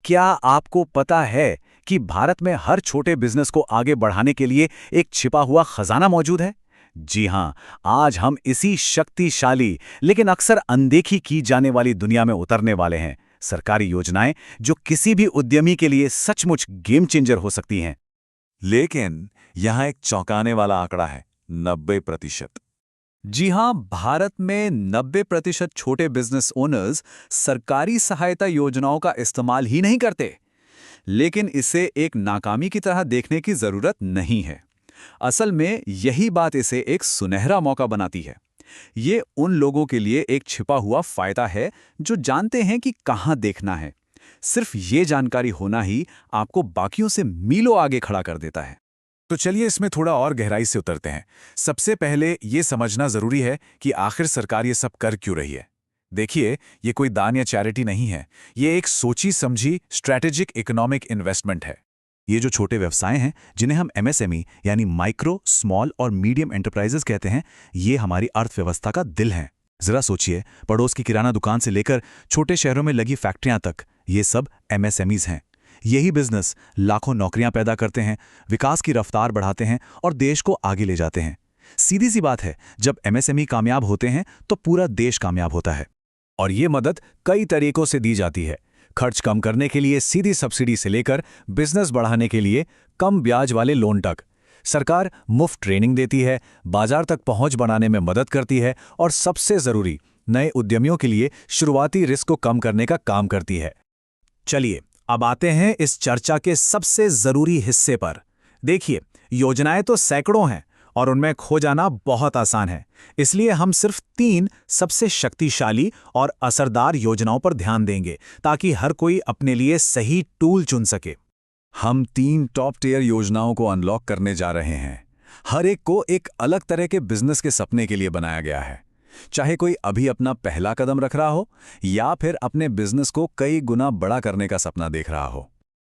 क्या आपको पता है कि भारत में हर छोटे बिजनेस को आगे बढ़ाने के लिए एक छिपा हुआ खजाना मौजूद है? जी हां, आज हम इसी शक्तिशाली लेकिन अक्सर अनदेखी की जाने वाली दुनिया में उतरने वाले हैं। सरकारी योजनाएं जो किसी भी उद्यमी के लिए सचमुच गेम चेंजर हो सकती हैं। लेकिन यहाँ एक चौंकाने वाला आंकड़ा है, 90%। जी हां, भारत में 90% छोटे बिजनेस ओनर्स सरकारी सहायता योजनाओं का इस्तेमाल ही नहीं करते। लेकिन इसे एक नाकामी की तरह देखने की जरूरत नहीं है। असल में यही बात इसे एक सुनहरा मौका बनाती है। ये उन लोगों के लिए एक छिपा हुआ फायदा है जो जानते हैं कि कहां देखना है। सिर्फ ये जानकारी होना ही आपको बाकियों से मीलों आगे खड़ा कर देता है। तो चलिए इसमें थोड़ा और गहराई से उतरते हैं। सबसे पहले ये समझना जरूरी है कि आखिर सरकार ये सब कर क्यों रही है। देखिए, ये कोई दान या चैरिटी नहीं है, ये एक सोची समझी स्ट्रैटेजिक इकोनॉमिक इन्वेस्टमेंट है। ये जो छोटे व्यवसाय हैं, जिन्हें हम एमएसएमई यानी माइक्रो, स्मॉल और मीडियम एंटरप्राइजेस कहते हैं, ये हमारी अर्थव्यवस्था का दिल हैं। जरा सोचिए, पड़ोस की किराना दुकान से लेकर छोटे शहरों में लगी फैक्ट्रियां तक, ये सब एमएसएमईज हैं। यही बिजनेस लाखों नौकरियां पैदा करते हैं, विकास की रफ्तार बढ़ाते हैं और देश को आगे ले जाते हैं। सीधी सी बात है, जब एमएसएमई कामयाब होते हैं तो पूरा देश कामयाब होता है। और ये मदद कई तरीकों से दी जाती है। खर्च कम करने के लिए सीधी सब्सिडी से लेकर बिजनेस बढ़ाने के लिए कम ब्याज वाले लोन तक। सरकार मुफ्त ट्रेनिंग देती है, बाजार तक पहुंच बनाने में मदद करती है और सबसे जरूरी, नए उद्यमियों के लिए शुरुआती रिस्क को कम करने का काम करती है। चलिए अब आते हैं इस चर्चा के सबसे जरूरी हिस्से पर। देखिए, योजनाएं तो सैकड़ों हैं और उनमें खो जाना बहुत आसान है। इसलिए हम सिर्फ 3 सबसे शक्तिशाली और असरदार योजनाओं पर ध्यान देंगे ताकि हर कोई अपने लिए सही टूल चुन सके। हम 3 टॉप टियर योजनाओं को अनलॉक करने जा रहे हैं। हर एक को एक अलग तरह के बिजनेस के सपने के लिए बनाया गया है। चाहे कोई अभी अपना पहला कदम रख रहा हो या फिर अपने बिजनेस को कई गुना बड़ा करने का सपना देख रहा हो।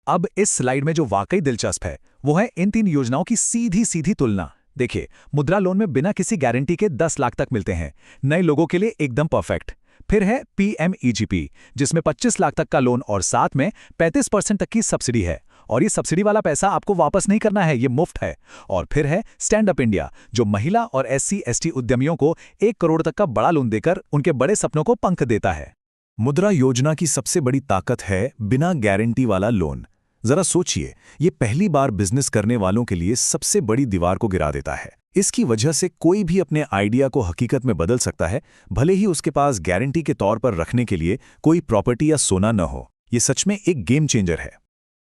अब इस स्लाइड में जो वाकई दिलचस्प है वो है इन 3 योजनाओं की सीधी सीधी तुलना। देखिए, मुद्रा लोन में बिना किसी गारंटी के 10 लाख तक मिलते हैं, नए लोगों के लिए एकदम परफेक्ट। फिर है पीएमईजीपी, जिसमें 25 लाख तक का लोन और साथ में 35% तक की सब्सिडी है। और ये सब्सिडी वाला पैसा आपको वापस नहीं करना है, ये मुफ्त है। और फिर है स्टैंड अप इंडिया, जो महिला और एससी/एसटी उद्यमियों को 1 करोड़ तक का बड़ा लोन देकर उनके बड़े सपनों को पंख देता है। मुद्रा योजना की सबसे बड़ी ताकत है बिना गारंटी वाला लोन। जरा सोचिए, ये पहली बार बिजनेस करने वालों के लिए सबसे बड़ी दीवार को गिरा देता है। इसकी वजह से कोई भी अपने आइडिया को हकीकत में बदल सकता है, भले ही उसके पास गारंटी के तौर पर रखने के लिए कोई प्रॉपर्टी या सोना न हो। ये सच में एक गेम चेंजर है।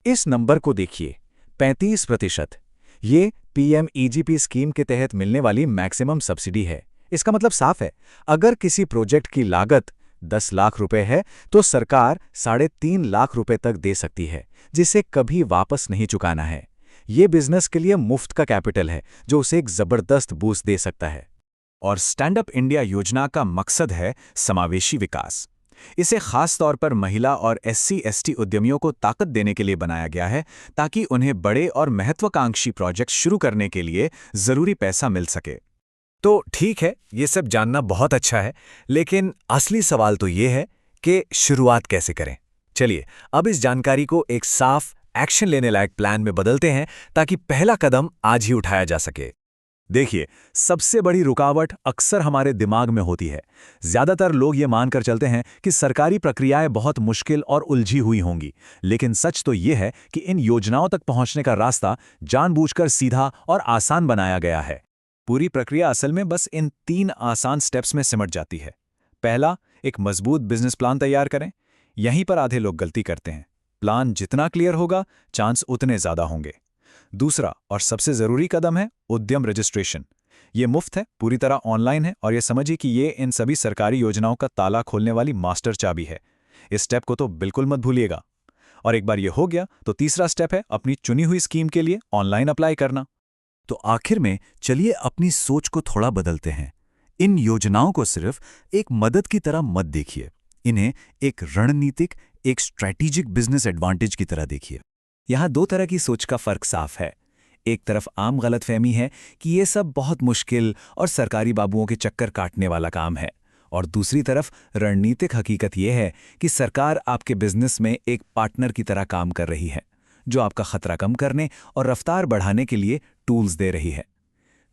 इस नंबर को देखिए, 35%। ये पीएमईजीपी स्कीम के तहत मिलने वाली मैक्सिमम सब्सिडी है। इसका मतलब साफ है, अगर किसी प्रोजेक्ट की लागत 10 लाख रुपए है तो सरकार 3.5 लाख रुपए तक दे सकती है, जिसे कभी वापस नहीं चुकाना है। ये बिजनेस के लिए मुफ्त का कैपिटल है जो उसे एक जबरदस्त बूस्ट दे सकता है। और स्टैंड अप इंडिया योजना का मकसद है समावेशी विकास। इसे खास तौर पर महिला और एससी/एसटी उद्यमियों को ताकत देने के लिए बनाया गया है, ताकि उन्हें बड़े और महत्वाकांक्षी प्रोजेक्ट शुरू करने के लिए जरूरी पैसा मिल सके। तो ठीक है, ये सब जानना बहुत अच्छा है, लेकिन असली सवाल तो ये है कि शुरुआत कैसे करें। चलिए अब इस जानकारी को एक साफ, एक्शन लेने लायक प्लान में बदलते हैं ताकि पहला कदम आज ही उठाया जा सके। देखिए, सबसे बड़ी रुकावट अक्सर हमारे दिमाग में होती है। ज्यादातर लोग ये मानकर चलते हैं कि सरकारी प्रक्रियाएं बहुत मुश्किल और उलझी हुई होंगी, लेकिन सच तो ये है कि इन योजनाओं तक पहुंचने का रास्ता जानबूझकर सीधा और आसान बनाया गया है। पूरी प्रक्रिया असल में बस इन 3 आसान स्टेप्स में सिमट जाती है। पहला, एक मजबूत बिजनेस प्लान तैयार करें। यहीं पर आधे लोग गलती करते हैं। प्लान जितना क्लियर होगा, चांस उतने ज्यादा होंगे। दूसरा और सबसे जरूरी कदम है उद्यम रजिस्ट्रेशन। ये मुफ्त है, पूरी तरह ऑनलाइन है और ये समझिए कि ये इन सभी सरकारी योजनाओं का ताला खोलने वाली मास्टर चाबी है। इस स्टेप को तो बिल्कुल मत भूलिएगा। और एक बार ये हो गया तो तीसरा स्टेप है अपनी चुनी हुई स्कीम के लिए ऑनलाइन अप्लाई करना। तो आखिर में चलिए अपनी सोच को थोड़ा बदलते हैं। इन योजनाओं को सिर्फ एक मदद की तरह मत देखिए, इन्हें एक रणनीतिक, एक स्ट्रैटेजिक बिजनेस एडवांटेज की तरह देखिए। यहाँ 2 तरह की सोच का फर्क साफ है। एक तरफ आम गलतफहमी है कि ये सब बहुत मुश्किल और सरकारी बाबुओं के चक्कर काटने वाला काम है, और दूसरी तरफ रणनीतिक हकीकत यह है कि सरकार आपके बिजनेस में एक पार्टनर की तरह काम कर रही है, जो आपका खतरा कम करने और रफ्तार बढ़ाने के लिए टूल्स दे रही है।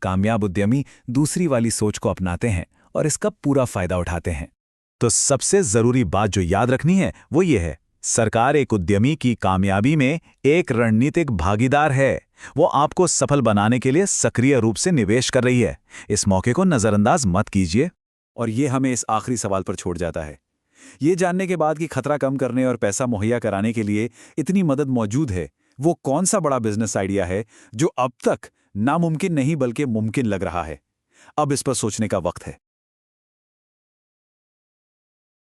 कामयाब उद्यमी दूसरी वाली सोच को अपनाते हैं और इसका पूरा फायदा उठाते हैं। तो सबसे जरूरी बात जो याद रखनी है वो ये है, सरकार एक उद्यमी की कामयाबी में एक रणनीतिक भागीदार है। वो आपको सफल बनाने के लिए सक्रिय रूप से निवेश कर रही है। इस मौके को नजरअंदाज मत कीजिए। और ये हमें इस आखिरी सवाल पर छोड़ जाता है। ये जानने के बाद कि खतरा कम करने और पैसा मुहैया कराने के लिए इतनी मदद मौजूद है, वो कौन सा बड़ा बिजनेस आइडिया है जो अब तक नामुमकिन नहीं बल्कि मुमकिन लग रहा है? अब इस पर सोचने का वक्त है।